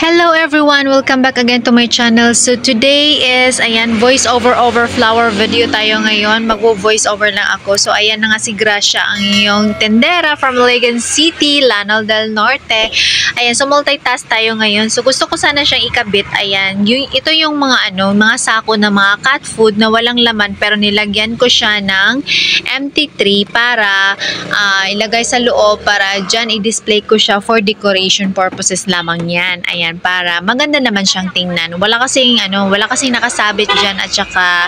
Hello everyone! Welcome back again to my channel. So today is, ayan, voice over flower video tayo ngayon. Magvo-voice over lang ako. So ayan na nga si Gracia, ang iyong tendera from Legan City, Lanao del Norte. Ayan, so multitask tayo ngayon. So gusto ko sana siyang ikabit. Ayan, ito yung mga mga sako na mga cat food na walang laman pero nilagyan ko siya ng empty tray para ilagay sa loob para dyan i-display ko siya for decoration purposes lamang yan. Ayan, para maganda naman siyang tingnan. Wala kasing nakasabit diyan at saka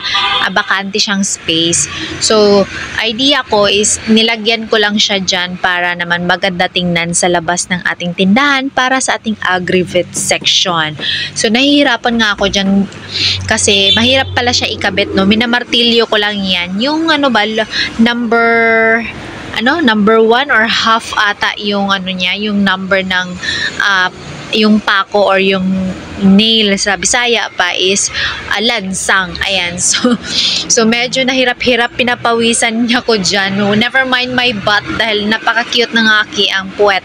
bakante siyang space. So, idea ko is nilagyan ko lang siya diyan para naman maganda tingnan sa labas ng ating tindahan para sa ating agri-vet section. So, nahihirapan nga ako diyan kasi mahirap pala siya ikabit, no. Minamartilyo ko lang 'yan. Yung number 1 or half ata yung niya, yung number ng yung pako or yung nail sa Bisaya pa is lansang. Ayan. So medyo nahirap-hirap, pinapawisan niya ko dyan. No, never mind my butt dahil napaka-cute ng ang puwet.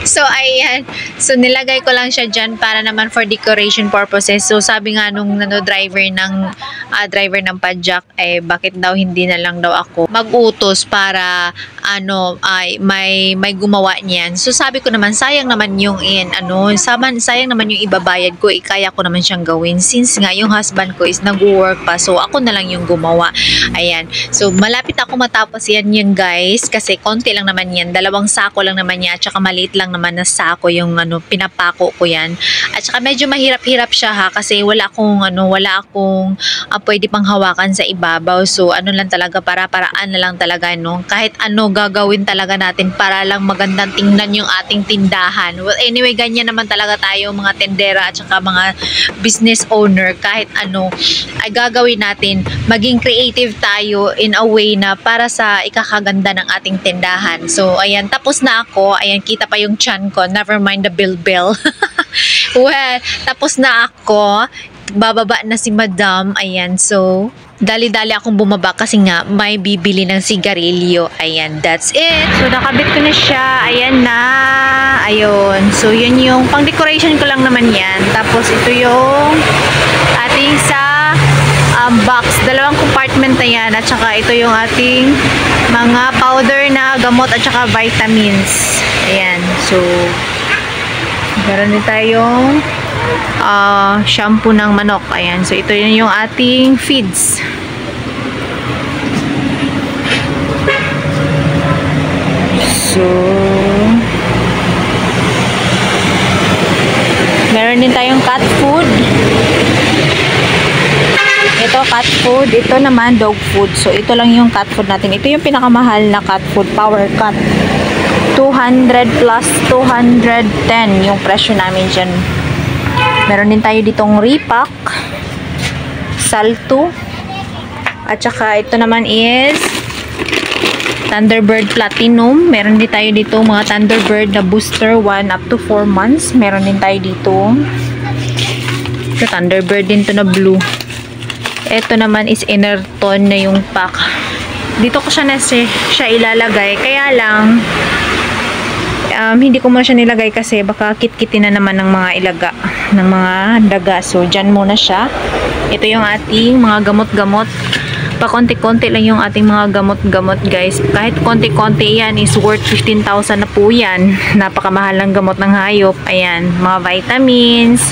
So ayan. So nilagay ko lang siya dyan para naman for decoration purposes. So sabi nga nung driver ng padjak, bakit daw hindi na lang daw ako mag-utos para may gumawa niyan. So sabi ko naman, sayang naman yung sayang naman yung ibabayad ko, kaya ko naman siyang gawin since nga yung husband ko is nag-work pa, so ako na lang yung gumawa. Ayan, so malapit ako matapos yan guys, kasi konti lang naman yan, 2 sako lang naman yan, at saka maliit lang naman na sako yung pinapako ko yan, at saka medyo mahirap-hirap siya kasi wala akong pwede pang hawakan sa ibabaw. So lang talaga, para-paraan na lang talaga, kahit gagawin talaga natin para lang magandang tingnan yung ating tindahan. Well, anyway, ganyan naman talaga tayo mga tendera at saka mga business owner. Kahit ay gagawin natin, maging creative tayo in a way na para sa ikakaganda ng ating tindahan. So, ayan, tapos na ako. Ayan, kita pa yung chan ko. Never mind the bill. Well, tapos na ako. Bababa na si Madam. Ayan, so dali-dali akong bumaba kasi nga may bibili ng sigarilyo. Ayan, that's it. So, nakabit ko na siya. Ayan na. Ayun. So, yun yung pang-decoration ko lang naman yan. Tapos, ito yung ating sa box. 2 compartment na yan. At saka, ito yung ating mga powder na gamot at saka vitamins. Ayan. So, meron din tayong shampoo ng manok. Ayan. So, ito yun yung ating feeds. So, meron din tayong cat food. Ito, cat food. Ito naman, dog food. So, ito lang yung cat food natin. Ito yung pinakamahal na cat food. Power cut. 200 plus 210 yung presyo namin dyan. Meron din tayo ditong Repack, Salto, at saka ito naman is Thunderbird Platinum. Meron din tayo dito mga Thunderbird na booster 1 up to 4 months. Meron din tayo dito Thunderbird din to na blue. Ito naman is inner tone na yung pack. Dito ko siya ilalagay. Kaya lang hindi ko muna siya nilagay kasi baka kit-kitin na naman ng mga ilaga, ng mga daga. So, dyan muna siya. Ito yung ating mga gamot-gamot. Pa-konti-konti lang yung ating mga gamot-gamot, guys. Kahit konti-konti yan is worth 15,000 na po yan. Napakamahal ng gamot ng hayop. Ayan, mga vitamins,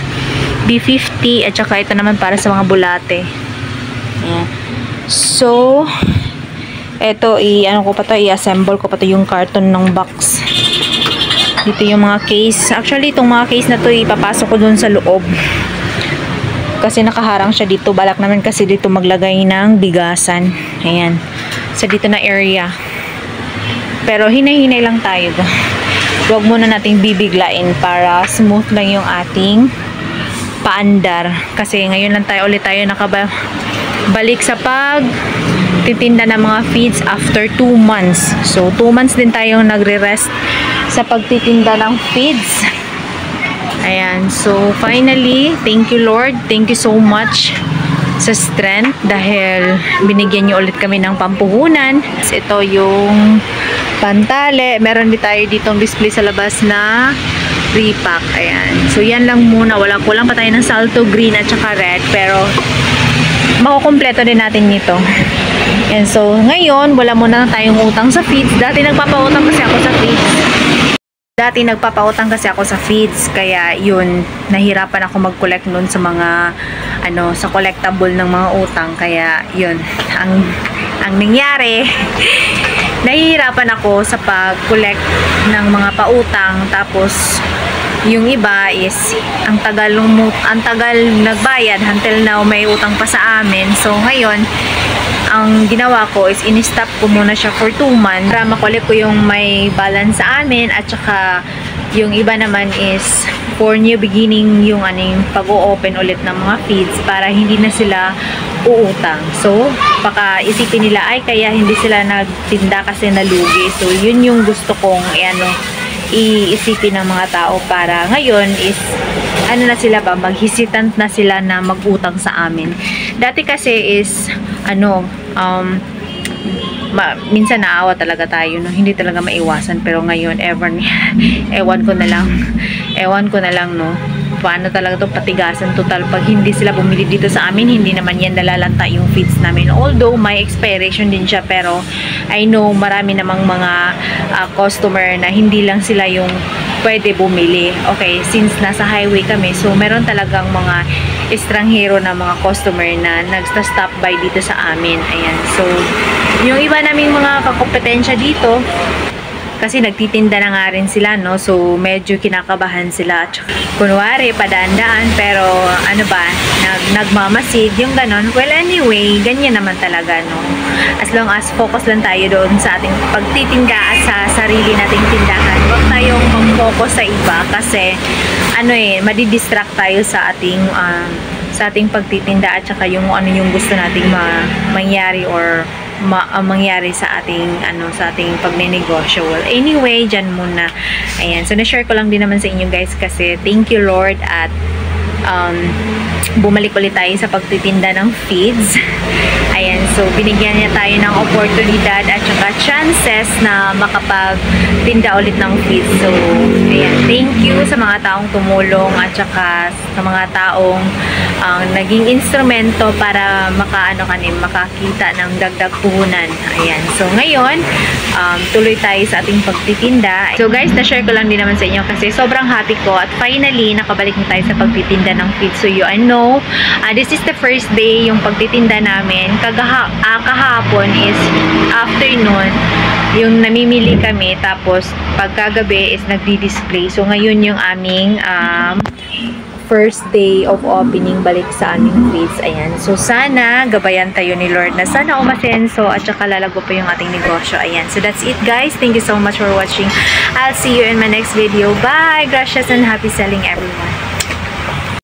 B50, at saka ito naman para sa mga bulate. Ayan. So, ito, i-assemble ko pa to yung carton ng box. Dito yung mga case. Actually, itong mga case na to ipapasok ko dun sa loob. Kasi nakaharang siya dito. Balak naman kasi dito maglagay ng bigasan. Ayan. Sa dito na area. Pero hinay-hinay lang tayo. Huwag muna nating bibiglain para smooth lang yung ating paandar. Kasi ngayon lang ulit tayo nakabalik sa titinda ng mga feeds after 2 months. So, 2 months din tayo nagre-rest sa pagtitinda ng feeds. Ayan. So, finally, thank you Lord. Thank you so much sa strength dahil binigyan niyo ulit kami ng pampuhunan. Ito yung pantale. Meron din tayo ditong display sa labas na repack. Ayan. So, yan lang muna. Kulang pa tayo ng salto green at saka red. Pero, makukumpleto din natin nito. And so, ngayon, wala muna tayong utang sa feeds. Dati nagpapautang kasi ako sa feeds. Kaya, yun, nahirapan ako mag-collect nun sa mga, sa collectible ng mga utang. Kaya, yun, ang nangyari, nahihirapan ako sa pag-collect ng mga pautang. Tapos, yung iba is ang tagal nagbayad until now may utang pa sa amin. So ngayon ang ginawa ko is in-stop ko muna siya for 2 months para makulit ko yung may balance sa amin, at saka yung iba naman is for new beginning, yung pag-o-open ulit ng mga feeds para hindi na sila uutang. So baka isipin nila ay kaya hindi sila nagtinda kasi nalugi. So yun yung gusto kong iisipin ng mga tao para ngayon is maghesitant na sila na mag-utang sa amin. Dati kasi is minsan naawa talaga tayo, no? Hindi talaga maiwasan, pero ngayon ewan ko na lang, no, paano talaga to patigasan total pag hindi sila bumili dito sa amin. Hindi naman yan nalalanta yung feeds namin, although may expiration din siya, pero I know marami namang mga customer na hindi lang sila yung pwede bumili. Okay, since nasa highway kami, so meron talagang mga estranghero na mga customer na nagsta-stop by dito sa amin. Ayan, so yung iba naming mga kakompetensya dito, kasi nagtitinda na nga rin sila, no? So, medyo kinakabahan sila. Kunwari, padaan-daan, pero nagmamasid, yung ganon. Well, anyway, ganyan naman talaga, no? As long as focus lang tayo doon sa ating pagtitinda at sa sarili nating tindahan. Huwag tayong mag-focus sa iba kasi, madidistract tayo sa ating pagtitinda at saka yung yung gusto nating mangyari or mangyari sa ating pagnenegosyo. Well, anyway, dyan muna. Ayan, so na-share ko lang din naman sa inyo guys kasi thank you Lord at bumalik ulit tayo sa pagtitinda ng feeds. Ayan, so binigyan niya tayo ng oportunidad at saka chances na makapagtinda ulit ng feeds. So, ayan, thank you sa mga taong tumulong at saka sa mga taong naging instrumento para makakita ng dagdag puhunan. Ayan, so ngayon tuloy tayo sa ating pagtitinda. So guys, na-share ko lang din naman sa inyo kasi sobrang happy ko at finally nakabalik na tayo sa pagtitinda ng feeds. So you know, this is the first day yung pagtitinda namin. Kahapon is afternoon yung namimili kami, tapos pagkagabi is nagdi-display. So ngayon yung aming first day of opening balik sa aming feeds. Ayan. So sana gabayan tayo ni Lord na sana umasenso at saka lalago pa yung ating negosyo. Ayan. So that's it guys. Thank you so much for watching. I'll see you in my next video. Bye! Gracias and happy selling everyone.